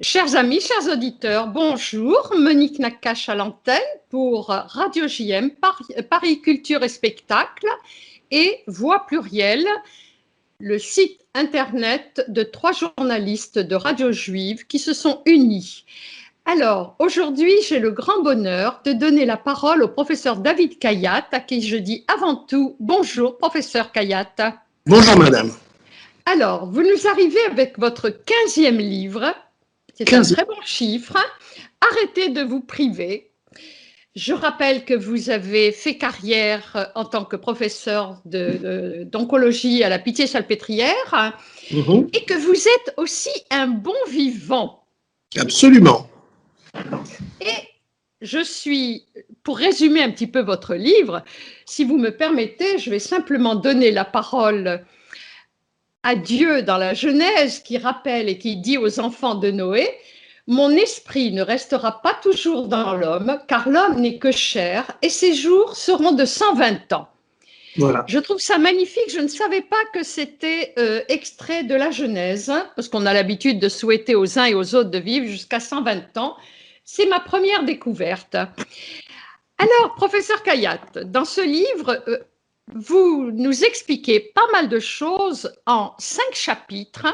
Chers amis, chers auditeurs, bonjour. Monique Nakache à l'antenne pour Radio JM, Paris Culture et Spectacle et Voix Plurielle, le site internet de 3 journalistes de Radio Juive qui se sont unis. Alors, aujourd'hui, j'ai le grand bonheur de donner la parole au professeur David Kayat, à qui je dis avant tout bonjour, professeur Kayat. Bonjour, madame. Alors, vous nous arrivez avec votre 15e livre. C'est un très bon chiffre. Arrêtez de vous priver. Je rappelle que vous avez fait carrière en tant que professeur d'oncologie à la Pitié-Salpêtrière et que vous êtes aussi un bon vivant. Absolument. Et je suis, pour résumer un petit peu votre livre, si vous me permettez, je vais simplement donner la parole à Dieu dans la Genèse qui rappelle et qui dit aux enfants de Noé: mon esprit ne restera pas toujours dans l'homme, car l'homme n'est que chair, et ses jours seront de 120 ans. Voilà. Je trouve ça magnifique. Je ne savais pas que c'était extrait de la Genèse, parce qu'on a l'habitude de souhaiter aux uns et aux autres de vivre jusqu'à 120 ans. C'est ma première découverte. Alors, professeur Kayat, dans ce livre, vous nous expliquez pas mal de choses en 5 chapitres,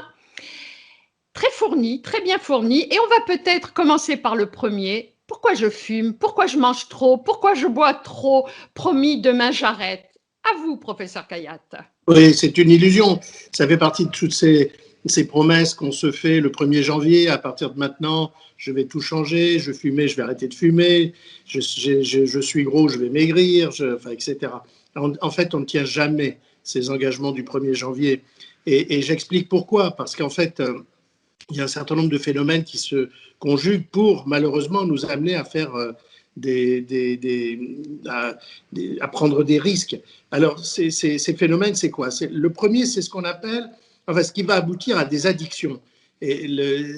très fournis, très bien fournis. Et on va peut-être commencer par le premier. Pourquoi je fume? Pourquoi je mange trop? Pourquoi je bois trop? Promis, demain j'arrête. À vous, professeur Kayat. Oui, c'est une illusion. Ça fait partie de toutes ces promesses qu'on se fait le 1er janvier. À partir de maintenant, je vais tout changer. Je fumais, je vais arrêter de fumer. Je suis gros, je vais maigrir, etc. En fait, on ne tient jamais ces engagements du 1er janvier. Et j'explique pourquoi. Parce qu'en fait, il y a un certain nombre de phénomènes qui se conjuguent pour, malheureusement, nous amener à faire à prendre des risques. Alors, ces phénomènes, c'est quoi? Le premier, c'est ce qu'on appelle, ce qui va aboutir à des addictions. Et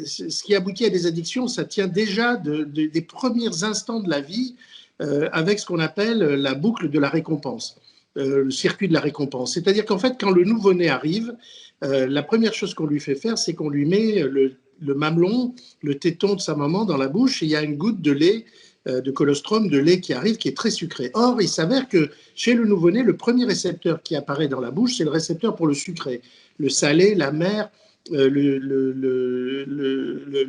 ce qui aboutit à des addictions, ça tient déjà des premiers instants de la vie avec ce qu'on appelle la boucle de la récompense, le circuit de la récompense. C'est-à-dire qu'en fait, quand le nouveau-né arrive, la première chose qu'on lui fait faire, c'est qu'on lui met le mamelon, le téton de sa maman dans la bouche, et il y a une goutte de lait, de colostrum, de lait qui arrive, qui est très sucré. Or, il s'avère que chez le nouveau-né, le premier récepteur qui apparaît dans la bouche, c'est le récepteur pour le sucré. Le salé, l'amer,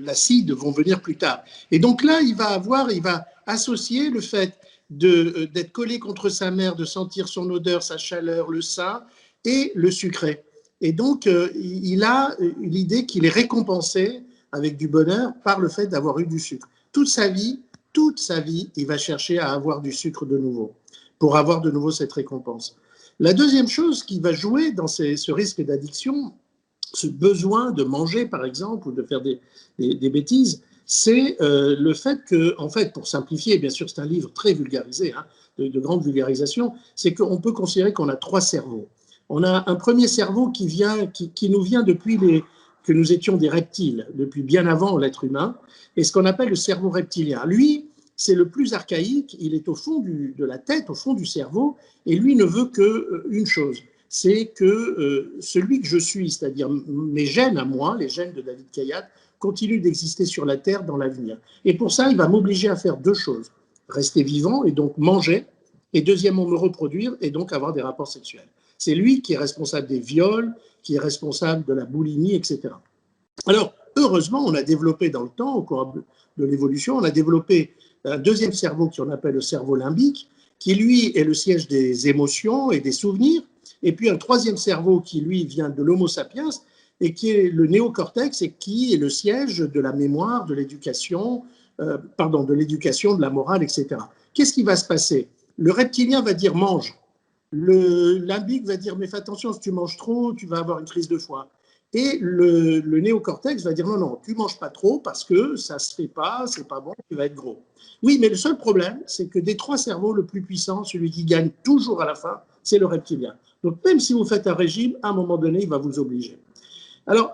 l'acide vont venir plus tard. Et donc là, il va associer le fait d'être collé contre sa mère, de sentir son odeur, sa chaleur, le sein, et le sucré. Et donc, il a l'idée qu'il est récompensé avec du bonheur par le fait d'avoir eu du sucre. Toute sa vie, il va chercher à avoir du sucre de nouveau, pour avoir de nouveau cette récompense. La deuxième chose qui va jouer dans ce risque d'addiction, ce besoin de manger, par exemple, ou de faire des bêtises, c'est le fait que, en fait, pour simplifier, bien sûr, c'est un livre très vulgarisé, de grande vulgarisation, c'est qu'on peut considérer qu'on a 3 cerveaux. On a un premier cerveau qui nous vient depuis que nous étions des reptiles, depuis bien avant l'être humain, et ce qu'on appelle le cerveau reptilien. Lui, c'est le plus archaïque, il est au fond de la tête, au fond du cerveau, et lui ne veut qu'une chose, c'est que celui que je suis, c'est-à-dire mes gènes à moi, les gènes de David Kayat, continuent d'exister sur la Terre dans l'avenir. Et pour ça, il va m'obliger à faire 2 choses, rester vivant et donc manger, et deuxièmement me reproduire et donc avoir des rapports sexuels. C'est lui qui est responsable des viols, qui est responsable de la boulimie, etc. Alors, heureusement, on a développé dans le temps, au cours de l'évolution, on a développé un deuxième cerveau qu'on appelle le cerveau limbique, qui lui est le siège des émotions et des souvenirs, et puis un troisième cerveau qui lui vient de l'Homo sapiens, et qui est le néocortex, et qui est le siège de la mémoire, de l'éducation, de la morale, etc. Qu'est-ce qui va se passer? Le reptilien va dire mange. Le limbique va dire mais fais attention, si tu manges trop, tu vas avoir une crise de foie. Et le néocortex va dire non, tu manges pas trop parce que ça se fait pas, c'est pas bon, tu vas être gros. Oui, mais le seul problème, c'est que des 3 cerveaux, le plus puissant, celui qui gagne toujours à la fin, c'est le reptilien. Donc même si vous faites un régime, à un moment donné, il va vous obliger. Alors,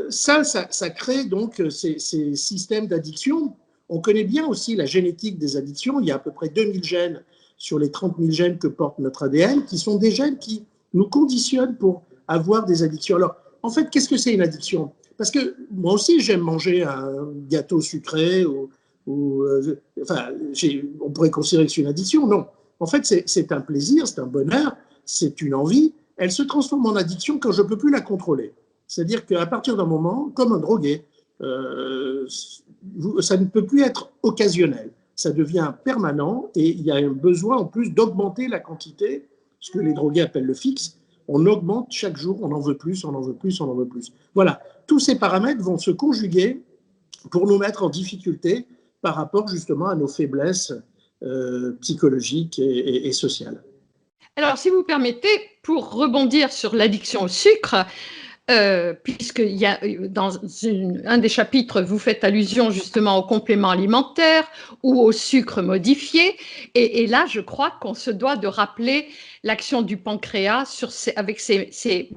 ça crée donc ces systèmes d'addiction. On connaît bien aussi la génétique des addictions. Il y a à peu près 2000 gènes sur les 30 000 gènes que porte notre ADN, qui sont des gènes qui nous conditionnent pour avoir des addictions. Alors, en fait, qu'est-ce que c'est une addiction? Parce que moi aussi, j'aime manger un gâteau sucré enfin, on pourrait considérer que c'est une addiction. Non. En fait, c'est un plaisir, c'est un bonheur, c'est une envie. Elle se transforme en addiction quand je ne peux plus la contrôler. C'est-à-dire qu'à partir d'un moment, comme un drogué, ça ne peut plus être occasionnel. Ça devient permanent et il y a un besoin en plus d'augmenter la quantité, ce que les drogués appellent le fixe. On augmente chaque jour, on en veut plus, on en veut plus, on en veut plus. Voilà, tous ces paramètres vont se conjuguer pour nous mettre en difficulté par rapport justement à nos faiblesses psychologiques et sociales. Alors, si vous permettez, pour rebondir sur l'addiction au sucre, puisqu'il y a dans un des chapitres, vous faites allusion justement aux compléments alimentaires ou au sucre modifié. Et là, je crois qu'on se doit de rappeler l'action du pancréas avec ces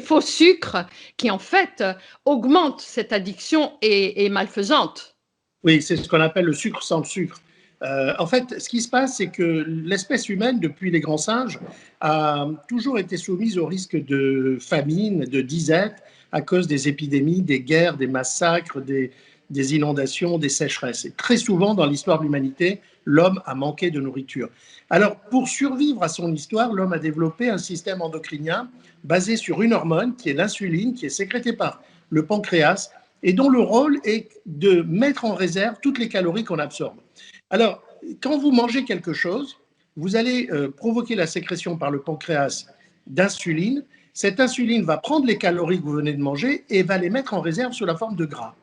faux sucres qui, en fait, augmentent cette addiction et est malfaisante. Oui, c'est ce qu'on appelle le sucre sans le sucre. En fait, ce qui se passe, c'est que l'espèce humaine, depuis les grands singes, a toujours été soumise au risque de famine, de disette, à cause des épidémies, des guerres, des massacres, des inondations, des sécheresses. Et très souvent, dans l'histoire de l'humanité, l'homme a manqué de nourriture. Alors, pour survivre à son histoire, l'homme a développé un système endocrinien basé sur une hormone qui est l'insuline, qui est sécrétée par le pancréas et dont le rôle est de mettre en réserve toutes les calories qu'on absorbe. Alors, quand vous mangez quelque chose, vous allez provoquer la sécrétion par le pancréas d'insuline. Cette insuline va prendre les calories que vous venez de manger et va les mettre en réserve sous la forme de gras.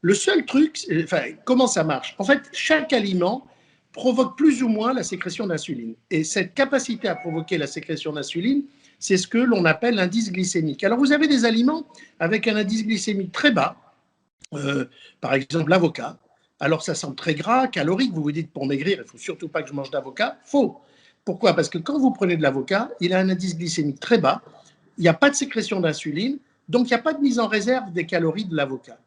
Le seul truc, enfin, comment ça marche? En fait, chaque aliment provoque plus ou moins la sécrétion d'insuline. Et cette capacité à provoquer la sécrétion d'insuline, c'est ce que l'on appelle l'indice glycémique. Alors, vous avez des aliments avec un indice glycémique très bas, par exemple l'avocat. Alors, ça semble très gras, calorique. Vous vous dites, pour maigrir, il ne faut surtout pas que je mange d'avocat. Faux. Pourquoi? Parce que quand vous prenez de l'avocat, il a un indice glycémique très bas. Il n'y a pas de sécrétion d'insuline, donc il n'y a pas de mise en réserve des calories de l'avocat.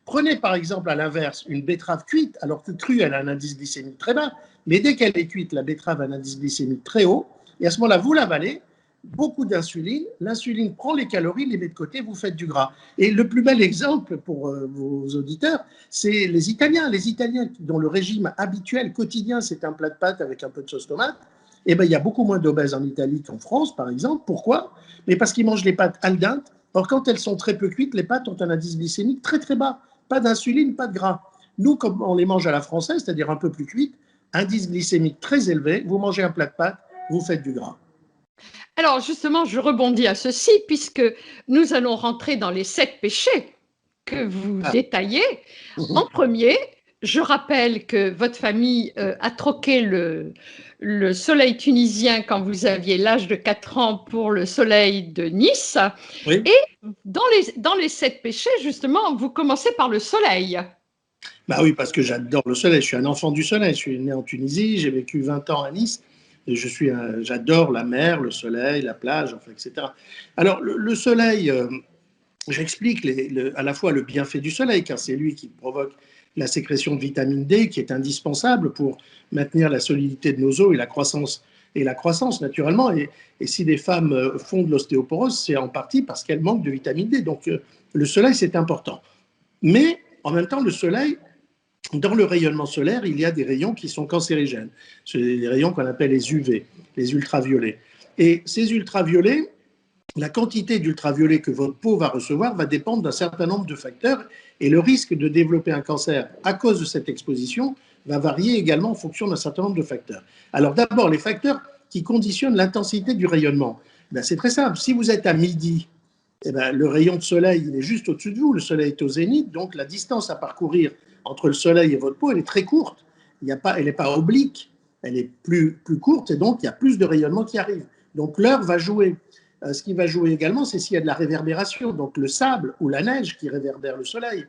Prenez par exemple à l'inverse une betterave cuite, alors que crue, elle a un indice glycémique très bas, mais dès qu'elle est cuite, la betterave a un indice glycémique très haut, et à ce moment-là, vous l'avalez, beaucoup d'insuline, l'insuline prend les calories, les met de côté, vous faites du gras. Et le plus bel exemple pour vos auditeurs, c'est les Italiens. Les Italiens dont le régime habituel, quotidien, c'est un plat de pâtes avec un peu de sauce tomate, eh ben, il y a beaucoup moins d'obèses en Italie qu'en France, par exemple. Pourquoi? Mais parce qu'ils mangent les pâtes al dente. Or, quand elles sont très peu cuites, les pâtes ont un indice glycémique très très bas. Pas d'insuline, pas de gras. Nous, comme on les mange à la française, c'est-à-dire un peu plus cuites, indice glycémique très élevé, vous mangez un plat de pâtes, vous faites du gras. Alors justement, je rebondis à ceci, puisque nous allons rentrer dans les 7 péchés que vous détaillez. En premier, je rappelle que votre famille a troqué le soleil tunisien quand vous aviez l'âge de 4 ans pour le soleil de Nice. Oui. Et dans les 7 péchés, justement, vous commencez par le soleil. Bah oui, parce que j'adore le soleil. Je suis un enfant du soleil. Je suis né en Tunisie, j'ai vécu 20 ans à Nice. Et j'adore la mer, le soleil, la plage, enfin, etc. Alors, le soleil, j'explique à la fois le bienfait du soleil, car c'est lui qui provoque la sécrétion de vitamine D, qui est indispensable pour maintenir la solidité de nos os et la croissance naturellement. Et si des femmes font de l'ostéoporose, c'est en partie parce qu'elles manquent de vitamine D. Donc, le soleil, c'est important. Mais, en même temps, le soleil, dans le rayonnement solaire, il y a des rayons qui sont cancérigènes. C'est les rayons qu'on appelle les UV, les ultraviolets. Et ces ultraviolets, la quantité d'ultraviolets que votre peau va recevoir va dépendre d'un certain nombre de facteurs et le risque de développer un cancer à cause de cette exposition va varier également en fonction d'un certain nombre de facteurs. Alors d'abord, les facteurs qui conditionnent l'intensité du rayonnement. Ben, c'est très simple. Si vous êtes à midi, eh ben, le rayon de soleil il est juste au-dessus de vous, le soleil est au zénith, donc la distance à parcourir entre le soleil et votre peau, elle est très courte. Elle n'est pas oblique, elle est plus courte et donc il y a plus de rayonnement qui arrive. Donc l'heure va jouer. Ce qui va jouer également, c'est s'il y a de la réverbération, donc le sable ou la neige qui réverbère le soleil.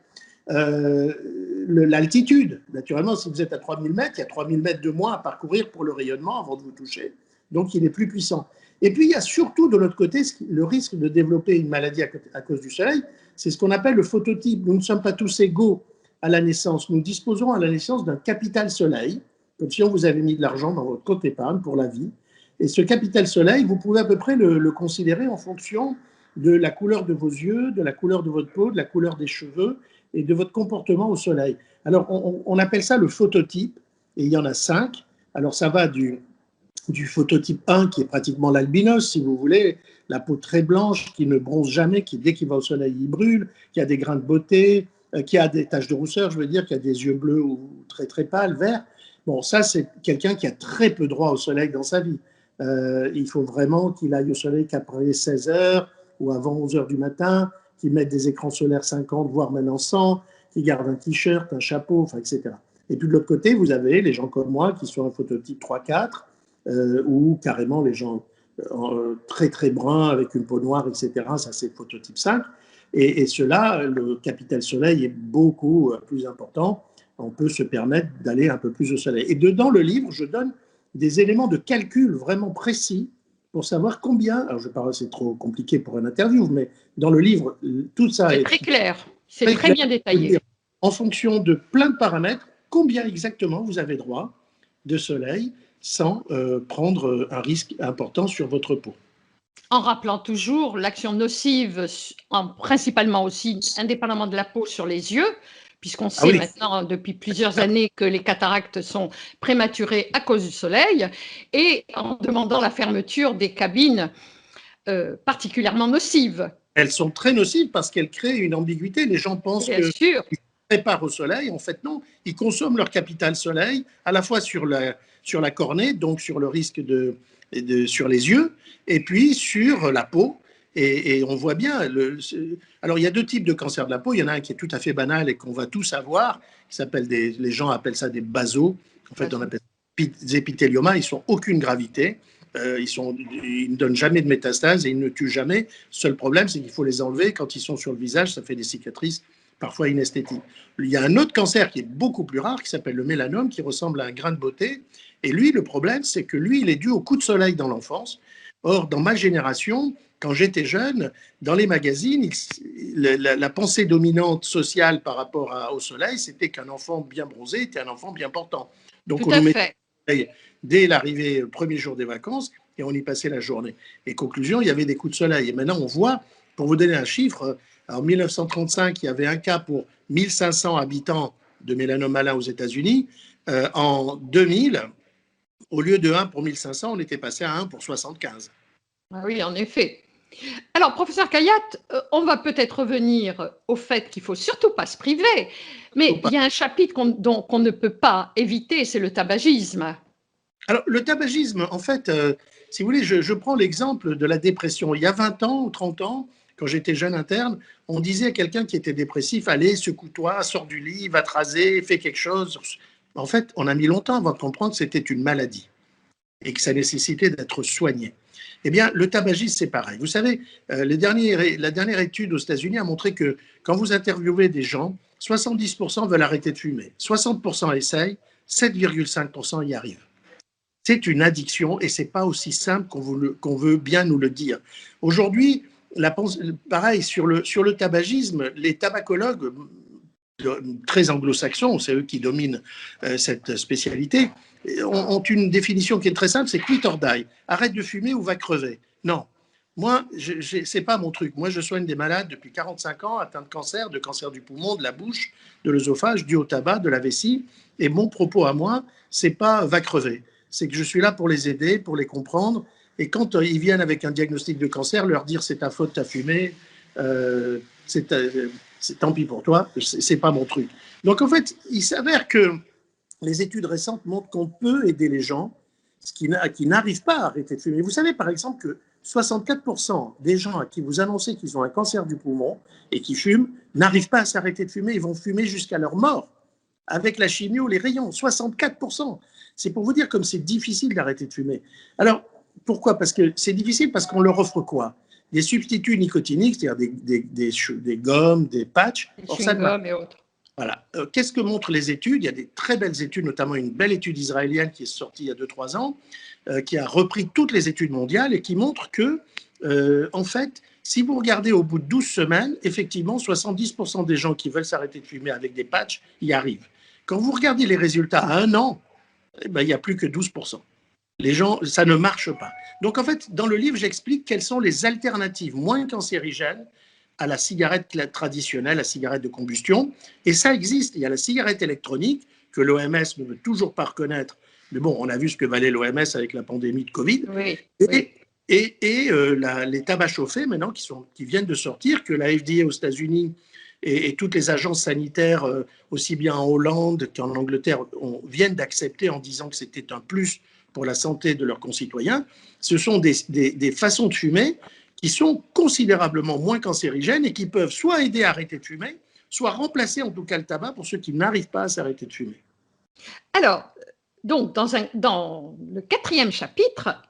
L'altitude, naturellement, si vous êtes à 3000 mètres, il y a 3000 mètres de moins à parcourir pour le rayonnement avant de vous toucher, donc il est plus puissant. Et puis il y a surtout de l'autre côté le risque de développer une maladie à cause du soleil, C'est ce qu'on appelle le phototype. Nous ne sommes pas tous égaux à la naissance. Nous disposons à la naissance d'un capital soleil, comme si on vous avait mis de l'argent dans votre compte épargne pour la vie. Et ce capital soleil, vous pouvez à peu près le considérer en fonction de la couleur de vos yeux, de la couleur de votre peau, de la couleur des cheveux et de votre comportement au soleil. Alors, on appelle ça le phototype, et il y en a 5. Alors, ça va du phototype 1, qui est pratiquement l'albinos, si vous voulez, la peau très blanche, qui ne bronze jamais, qui, dès qu'il va au soleil, il brûle, qui a des grains de beauté, qui a des taches de rousseur, je veux dire, qui a des yeux bleus ou très, très pâles, verts. Bon, ça, c'est quelqu'un qui a très peu droit au soleil dans sa vie. Il faut vraiment qu'il aille au soleil qu'après 16 heures ou avant 11 heures du matin, qu'il mette des écrans solaires 50, voire maintenant 100, qu'il garde un t-shirt, un chapeau, enfin, etc. Et puis de l'autre côté, vous avez les gens comme moi qui sont un phototype 3-4, ou carrément les gens très très bruns avec une peau noire, etc. Ça, c'est le phototype 5. Et cela, le capital soleil est beaucoup plus important. On peut se permettre d'aller un peu plus au soleil. Et dedans le livre, je donne des éléments de calcul vraiment précis pour savoir combien, alors je parle, c'est trop compliqué pour une interview, mais dans le livre, tout ça est très clair, c'est très bien détaillé. En fonction de plein de paramètres, combien exactement vous avez droit de soleil sans prendre un risque important sur votre peau. En rappelant toujours l'action nocive, principalement aussi, indépendamment de la peau, sur les yeux, puisqu'on sait maintenant depuis plusieurs années que les cataractes sont prématurées à cause du soleil, et en demandant la fermeture des cabines particulièrement nocives. Elles sont très nocives parce qu'elles créent une ambiguïté. Les gens pensent qu'ils se préparent au soleil. En fait, non. Ils consomment leur capital soleil à la fois sur la cornée, donc sur le risque sur les yeux, et puis sur la peau. Et on voit bien. Alors, il y a 2 types de cancer de la peau. Il y en a un qui est tout à fait banal et qu'on va tous avoir, qui s'appelle les gens appellent ça des basos. En fait, on appelle ça des épithéliomas. Ils n'ont aucune gravité. Ils ne donnent jamais de métastases et ils ne tuent jamais. Seul problème, c'est qu'il faut les enlever. Quand ils sont sur le visage, ça fait des cicatrices parfois inesthétiques. Il y a un autre cancer qui est beaucoup plus rare, qui s'appelle le mélanome, qui ressemble à un grain de beauté. Et lui, le problème, c'est que lui, il est dû au coup de soleil dans l'enfance. Or, dans ma génération, quand j'étais jeune, dans les magazines, la pensée dominante sociale par rapport au soleil, c'était qu'un enfant bien bronzé était un enfant bien portant. Donc, on nous mettait dès l'arrivée, le premier jour des vacances, et on y passait la journée. Et conclusion, il y avait des coups de soleil. Et maintenant, on voit, pour vous donner un chiffre, en 1935, il y avait un cas pour 1500 habitants de mélanome malin aux États-Unis. En 2000, au lieu de 1 pour 1500, on était passé à 1 pour 75. Ah oui, en effet. Alors, professeur Khayat, on va peut-être revenir au fait qu'il ne faut surtout pas se priver, mais il y a un chapitre qu'on ne peut pas éviter, c'est le tabagisme. Alors, le tabagisme, en fait, si vous voulez, je prends l'exemple de la dépression. Il y a 20 ans ou 30 ans, quand j'étais jeune interne, on disait à quelqu'un qui était dépressif, allez, secoue-toi, sors du lit, va te raser, fais quelque chose. En fait, on a mis longtemps avant de comprendre que c'était une maladie et que ça nécessitait d'être soigné. Eh bien, le tabagisme, c'est pareil. Vous savez, la dernière étude aux États-Unis a montré que quand vous interviewez des gens, 70% veulent arrêter de fumer, 60% essayent, 7,5% y arrivent. C'est une addiction et ce n'est pas aussi simple qu'on veut bien nous le dire. Aujourd'hui, pareil, sur le tabagisme, les tabacologues très anglo-saxons, c'est eux qui dominent cette spécialité, ont une définition qui est très simple, c'est quit or die. Arrête de fumer ou va crever. Non, moi, c'est pas mon truc. Moi, je soigne des malades depuis 45 ans atteints de cancer du poumon, de la bouche, de l'œsophage, dû au tabac, de la vessie. Et mon propos à moi, c'est pas va crever. C'est que je suis là pour les aider, pour les comprendre. Et quand ils viennent avec un diagnostic de cancer, leur dire c'est ta faute, t'as fumé, c'est tant pis pour toi, c'est pas mon truc. Donc en fait, il s'avère que les études récentes montrent qu'on peut aider les gens qui n'arrivent pas à arrêter de fumer. Vous savez par exemple que 64% des gens à qui vous annoncez qu'ils ont un cancer du poumon et qui fument n'arrivent pas à s'arrêter de fumer, ils vont fumer jusqu'à leur mort avec la chimio, les rayons, 64%. C'est pour vous dire comme c'est difficile d'arrêter de fumer. Alors, pourquoi? Parce que c'est difficile parce qu'on leur offre quoi? Des substituts nicotiniques, c'est-à-dire des gommes, des patchs. Des chewing-gums et autres. Voilà. Qu'est-ce que montrent les études? Il y a des très belles études, notamment une belle étude israélienne qui est sortie il y a 2-3 ans, qui a repris toutes les études mondiales et qui montre que, en fait, Si vous regardez au bout de 12 semaines, effectivement, 70% des gens qui veulent s'arrêter de fumer avec des patchs y arrivent. Quand vous regardez les résultats à 1 an, eh ben, il n'y a plus que 12%. Les gens, ça ne marche pas. Donc, en fait, dans le livre, j'explique quelles sont les alternatives moins cancérigènes à la cigarette traditionnelle, la cigarette de combustion. Et ça existe. Il y a la cigarette électronique que l'OMS ne veut toujours pas reconnaître. Mais bon, on a vu ce que valait l'OMS avec la pandémie de Covid. Oui, et oui. les tabacs chauffés maintenant qui viennent de sortir, que la FDA aux États-Unis et toutes les agences sanitaires, aussi bien en Hollande qu'en Angleterre, viennent d'accepter en disant que c'était un plus pour la santé de leurs concitoyens. Ce sont des façons de fumer qui sont considérablement moins cancérigènes et qui peuvent soit aider à arrêter de fumer, soit remplacer en tout cas le tabac pour ceux qui n'arrivent pas à s'arrêter de fumer. Alors, donc, dans le 4e chapitre,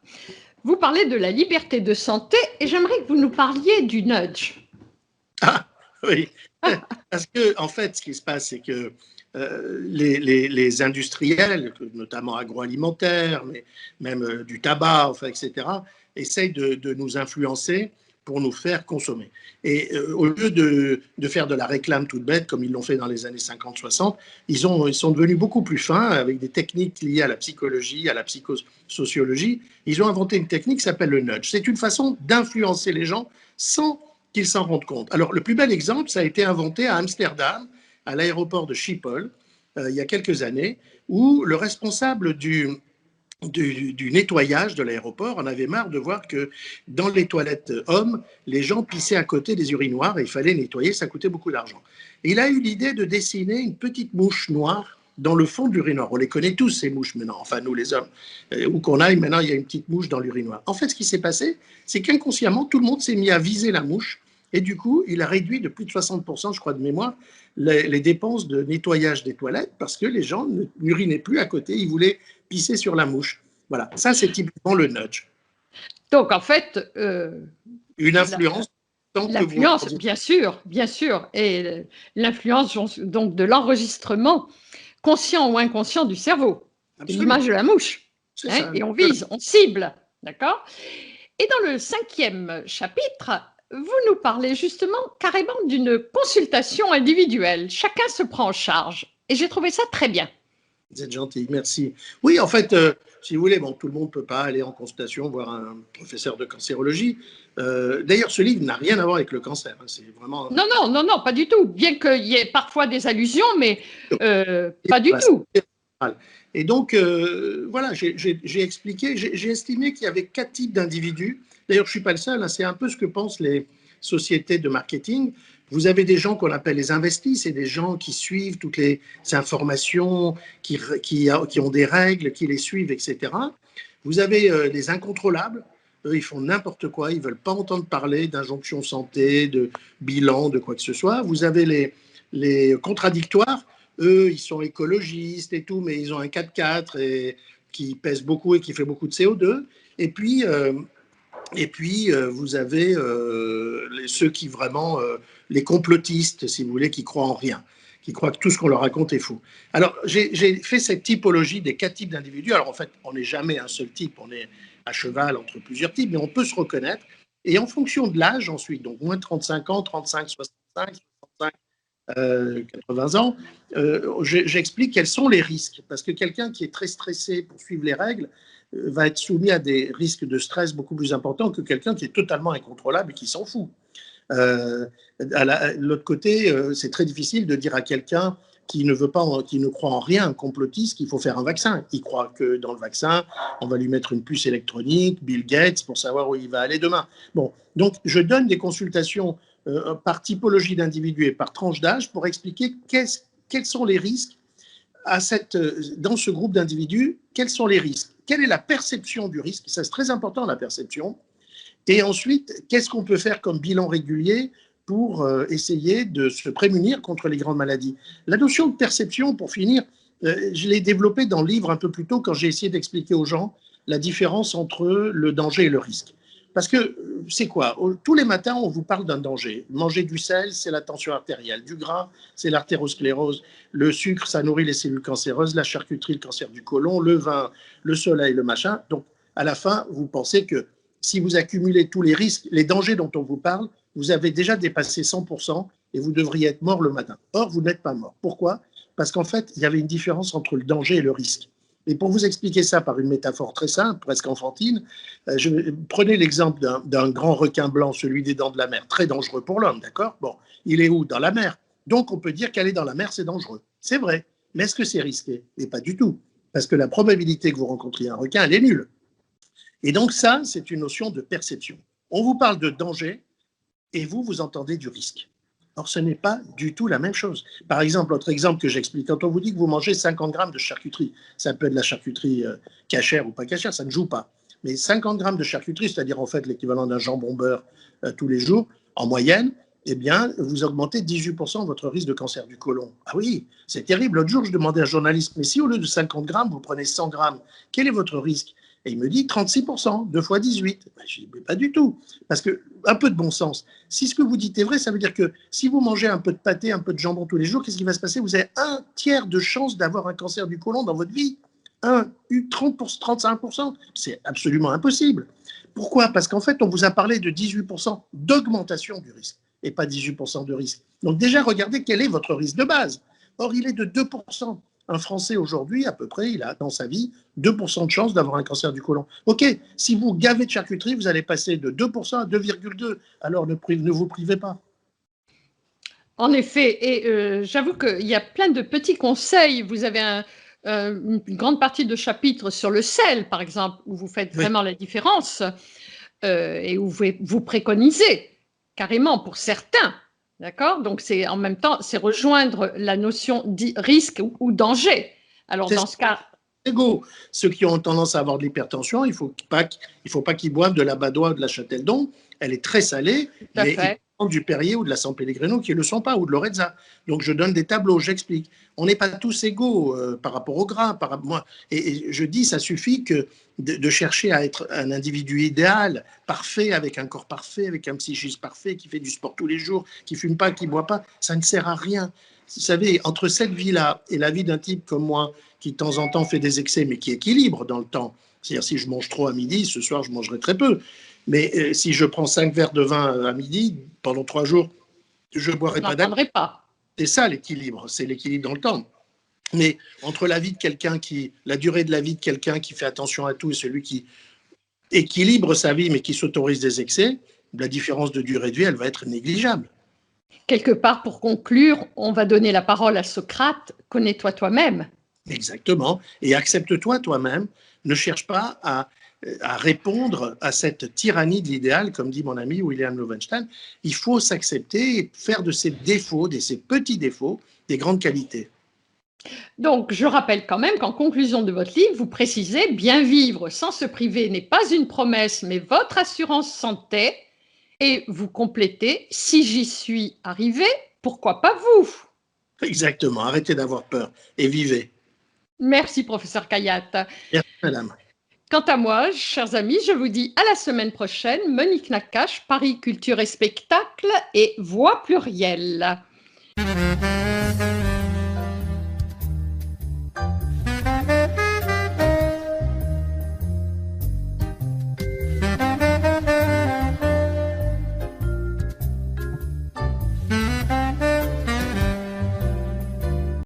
vous parlez de la liberté de santé et j'aimerais que vous nous parliez du nudge. Ah, oui. Parce que, en fait, ce qui se passe, c'est que les industriels, notamment agroalimentaires, mais même du tabac, enfin, etc., essayent de nous influencer pour nous faire consommer. Et au lieu de faire de la réclame toute bête, comme ils l'ont fait dans les années 50-60, ils sont devenus beaucoup plus fins avec des techniques liées à la psychologie, à la psychosociologie. Ils ont inventé une technique qui s'appelle le nudge. C'est une façon d'influencer les gens sans qu'ils s'en rendent compte. Alors, le plus bel exemple, ça a été inventé à Amsterdam, à l'aéroport de Schiphol, il y a quelques années, où le responsable du nettoyage de l'aéroport en avait marre de voir que dans les toilettes hommes, les gens pissaient à côté des urinoirs et il fallait nettoyer, ça coûtait beaucoup d'argent. Et il a eu l'idée de dessiner une petite mouche noire dans le fond de l'urinoir. On les connaît tous, ces mouches maintenant, enfin nous les hommes. Où qu'on aille, maintenant il y a une petite mouche dans l'urinoir. En fait, ce qui s'est passé, c'est qu'inconsciemment, tout le monde s'est mis à viser la mouche et du coup, il a réduit de plus de 60%, je crois de mémoire, les dépenses de nettoyage des toilettes parce que les gens n'urinaient plus à côté, ils voulaient pisser sur la mouche. Voilà, ça c'est typiquement le nudge. Donc en fait, une influence. L'influence, bien sûr, et l'influence donc de l'enregistrement conscient ou inconscient du cerveau, l'image de la mouche, hein, et on vise, on cible, d'accord. Et dans le 5e chapitre, vous nous parlez justement carrément d'une consultation individuelle. Chacun se prend en charge. Et j'ai trouvé ça très bien. Vous êtes gentil, merci. Oui, en fait, si vous voulez, bon, tout le monde ne peut pas aller en consultation voir un professeur de cancérologie. D'ailleurs, ce livre n'a rien à voir avec le cancer. Hein, c'est vraiment... Non, pas du tout. Bien qu'il y ait parfois des allusions, mais pas du tout. Et donc, voilà, j'ai expliqué, j'ai estimé qu'il y avait 4 types d'individus. D'ailleurs, je ne suis pas le seul, hein, c'est un peu ce que pensent les sociétés de marketing. Vous avez des gens qu'on appelle les investis, c'est des gens qui suivent toutes les informations, qui ont des règles, qui les suivent, etc. Vous avez les incontrôlables, eux, ils font n'importe quoi, ils ne veulent pas entendre parler d'injonction santé, de bilan, de quoi que ce soit. Vous avez les contradictoires, eux, ils sont écologistes et tout, mais ils ont un 4x4 et qui pèse beaucoup et qui fait beaucoup de CO2. Et puis vous avez ceux qui vraiment, les complotistes, si vous voulez, qui croient en rien, qui croient que tout ce qu'on leur raconte est faux. Alors, j'ai fait cette typologie des 4 types d'individus. Alors, en fait, on n'est jamais un seul type, on est à cheval entre plusieurs types, mais on peut se reconnaître. Et en fonction de l'âge, ensuite, donc moins de 35 ans, 35, 65, 65, 80 ans, j'explique quels sont les risques. Parce que quelqu'un qui est très stressé pour suivre les règles va être soumis à des risques de stress beaucoup plus importants que quelqu'un qui est totalement incontrôlable et qui s'en fout. De l'autre côté, c'est très difficile de dire à quelqu'un qui ne croit en rien, un complotiste, qu'il faut faire un vaccin. Il croit que dans le vaccin, on va lui mettre une puce électronique, Bill Gates, pour savoir où il va aller demain. Bon, donc je donne des consultations par typologie d'individus et par tranche d'âge pour expliquer quels sont les risques dans ce groupe d'individus, quels sont les risques, quelle est la perception du risque, ça c'est très important la perception, et ensuite qu'est-ce qu'on peut faire comme bilan régulier pour essayer de se prémunir contre les grandes maladies. La notion de perception, pour finir, je l'ai développée dans le livre un peu plus tôt quand j'ai essayé d'expliquer aux gens la différence entre le danger et le risque. Parce que c'est quoi? Tous les matins, on vous parle d'un danger. Manger du sel, c'est la tension artérielle. Du gras, c'est l'artérosclérose. Le sucre, ça nourrit les cellules cancéreuses. La charcuterie, le cancer du côlon. Le vin, le soleil, le machin. Donc, à la fin, vous pensez que si vous accumulez tous les risques, les dangers dont on vous parle, vous avez déjà dépassé 100% et vous devriez être mort le matin. Or, vous n'êtes pas mort. Pourquoi? Parce qu'en fait, il y avait une différence entre le danger et le risque. Et pour vous expliquer ça par une métaphore très simple, presque enfantine, prenez l'exemple d'un grand requin blanc, celui des dents de la mer, très dangereux pour l'homme, d'accord? Bon, il est où? Dans la mer. Donc, on peut dire qu'aller dans la mer, c'est dangereux. C'est vrai. Mais est-ce que c'est risqué? Et pas du tout. Parce que la probabilité que vous rencontriez un requin, elle est nulle. Et donc ça, c'est une notion de perception. On vous parle de danger et vous entendez du risque. Or, ce n'est pas du tout la même chose. Par exemple, autre exemple que j'explique, quand on vous dit que vous mangez 50 grammes de charcuterie, ça peut être de la charcuterie cachère ou pas cachère, ça ne joue pas. Mais 50 grammes de charcuterie, c'est-à-dire en fait l'équivalent d'un jambon beurre tous les jours, en moyenne, eh bien, vous augmentez 18% votre risque de cancer du côlon. Ah oui, c'est terrible. L'autre jour, je demandais à un journaliste, mais si au lieu de 50 grammes, vous prenez 100 grammes, quel est votre risque? Et il me dit 36%, 2 fois 18. Ben, je dis, mais pas du tout. Parce que, un peu de bon sens. Si ce que vous dites est vrai, ça veut dire que si vous mangez un peu de pâté, un peu de jambon tous les jours, qu'est-ce qui va se passer? Vous avez un tiers de chance d'avoir un cancer du côlon dans votre vie. 35%. C'est absolument impossible. Pourquoi? Parce qu'en fait, on vous a parlé de 18% d'augmentation du risque et pas 18% de risque. Donc déjà, regardez quel est votre risque de base. Or, il est de 2%. Un Français aujourd'hui, à peu près, il a dans sa vie 2% de chance d'avoir un cancer du côlon. OK, si vous gavez de charcuterie, vous allez passer de 2% à 2,2. Alors ne vous privez pas. En effet, et j'avoue qu'il y a plein de petits conseils. Vous avez une grande partie de chapitre sur le sel, par exemple, où vous faites vraiment la différence et où vous préconisez carrément pour certains. D'accord? Donc, c'est en même temps, c'est rejoindre la notion de risque ou danger. Alors, dans ce cas. Égaux. Ceux qui ont tendance à avoir de l'hypertension, il ne faut pas qu'ils boivent de la Badois ou de la Châteldon. Elle est très salée, mais ils prennent du Perrier ou de la San Pellegrino qui ne le sont pas, ou de l'Orezza. Donc, je donne des tableaux, j'explique. On n'est pas tous égaux par rapport au gras. Et je dis, ça suffit que de chercher à être un individu idéal, parfait, avec un corps parfait, avec un psychisme parfait, qui fait du sport tous les jours, qui ne fume pas, qui ne boit pas. Ça ne sert à rien. Vous savez, entre cette vie-là et la vie d'un type comme moi, qui de temps en temps fait des excès, mais qui équilibre dans le temps, c'est-à-dire si je mange trop à midi, ce soir je mangerai très peu, mais si je prends 5 verres de vin à midi, pendant 3 jours, je ne boirai pas d'alcool. C'est ça l'équilibre, c'est l'équilibre dans le temps. Mais entre la durée de la vie de quelqu'un qui fait attention à tout et celui qui équilibre sa vie mais qui s'autorise des excès, la différence de durée de vie, elle va être négligeable. Quelque part, pour conclure, on va donner la parole à Socrate, connais-toi toi-même. Exactement, et accepte-toi toi-même, ne cherche pas à répondre à cette tyrannie de l'idéal, comme dit mon ami William Lowenstein. Il faut s'accepter et faire de ses défauts, de ses petits défauts, des grandes qualités. Donc, je rappelle quand même qu'en conclusion de votre livre, vous précisez « Bien vivre sans se priver n'est pas une promesse, mais votre assurance santé ». Et vous complétez « Si j'y suis arrivé, pourquoi pas vous ?» Exactement, arrêtez d'avoir peur et vivez. Merci, professeur Khayat. Merci, madame. Quant à moi, chers amis, je vous dis à la semaine prochaine. Monique Nakache, Paris Culture et Spectacle et Voix plurielle.